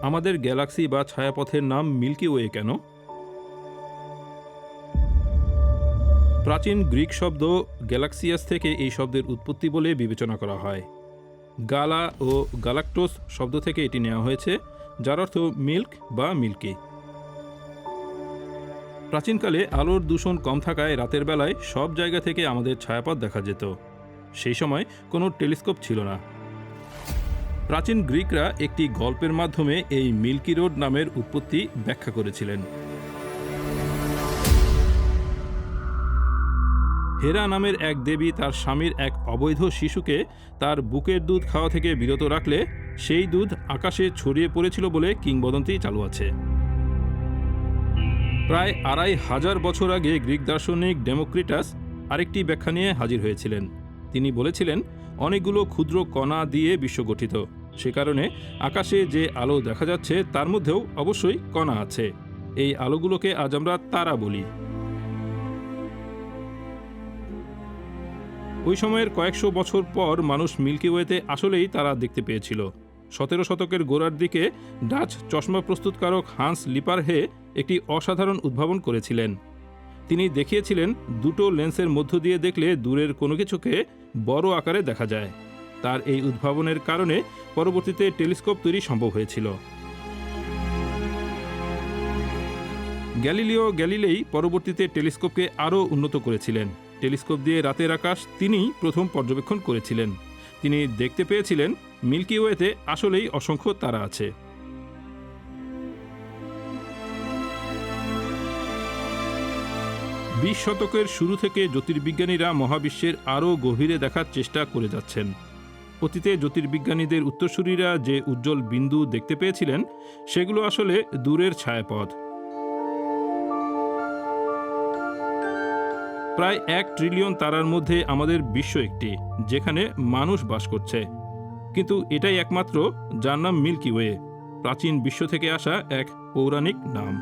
আমাদের গ্যালাক্সি বা ছায়াপথের নাম মিল্কি ওয়ে কেন? প্রাচীন গ্রিক শব্দ গ্যালাক্সিয়াস থেকে এই শব্দের উৎপত্তি বলে বিবেচনা করা হয়। গালা ও গালাক্টোস শব্দ থেকে এটি নেওয়া হয়েছে, যার অর্থ মিল্ক বা মিল্কি। প্রাচীনকালে আলোর দূষণ কম থাকায় রাতের বেলায় সব জায়গা থেকে আমাদের ছায়াপথ দেখা যেত। সেই সময় কোনো টেলিস্কোপ ছিল না। প্রাচীন গ্রিকরা একটি গল্পের মাধ্যমে এই মিল্কি রোড নামের উৎপত্তি ব্যাখ্যা করেছিলেন। হেরা নামের এক দেবী তার স্বামীর এক অবৈধ শিশুকে তার বুকের দুধ খাওয়া থেকে বিরত রাখলে সেই দুধ আকাশে ছড়িয়ে পড়েছিল বলে কিংবদন্তি চালু আছে। প্রায় ২৫০০ বছর আগে গ্রিক দার্শনিক ডেমোক্রিটাস আরেকটি ব্যাখ্যা নিয়ে হাজির হয়েছিলেন। তিনি বলেছিলেন, অনেকগুলো ক্ষুদ্র কণা দিয়ে বিশ্ব গঠিত, সে কারণে আকাশে যে আলো দেখা যাচ্ছে তার মধ্যেও অবশ্যই কণা আছে। এই আলোগুলোকে আজ আমরা তারা বলি। ওই সময়ের কয়েকশো বছর পর মানুষ মিল্কি ওয়েতে আসলেই তারা দেখতে পেয়েছিল। ১৭ শতকের গোড়ার দিকে ডাচ চশমা প্রস্তুতকারক হান্স লিপারহে একটি অসাধারণ উদ্ভাবন করেছিলেন। তিনি দেখিয়েছিলেন দুটো লেন্সের মধ্য দিয়ে দেখলে দূরের কোনো কিছুকে বড় আকারে দেখা যায়। তার এই উদ্ভাবনের কারণে পরবর্তীতে টেলিস্কোপ তৈরি সম্ভব হয়েছিল। গ্যালিলিও গ্যালিলেই পরবর্তীতে টেলিস্কোপকে আরও উন্নত করেছিলেন। টেলিস্কোপ দিয়ে রাতের আকাশ তিনিই প্রথম পর্যবেক্ষণ করেছিলেন। তিনি দেখতে পেয়েছিলেন মিল্কি ওয়েতে আসলেই অসংখ্য তারা আছে। ২০ শতকের শুরু থেকে জ্যোতির্বিজ্ঞানীরা মহাবিশ্বের আরও গভীরে দেখার চেষ্টা করে যাচ্ছেন। অতীতে জ্যোতির্বিজ্ঞানীদের উত্তরসূরিরা যে উজ্জ্বল বিন্দু দেখতে পেয়েছিলেন সেগুলো আসলে দূরের ছায়াপথ। প্রায় ১ ট্রিলিয়ন তারার মধ্যে আমাদের বিশ্ব একটি, যেখানে মানুষ বাস করছে। কিন্তু এটাই একমাত্র যার নাম মিল্কি ওয়ে, প্রাচীন বিশ্ব থেকে আসা এক পৌরাণিক নাম।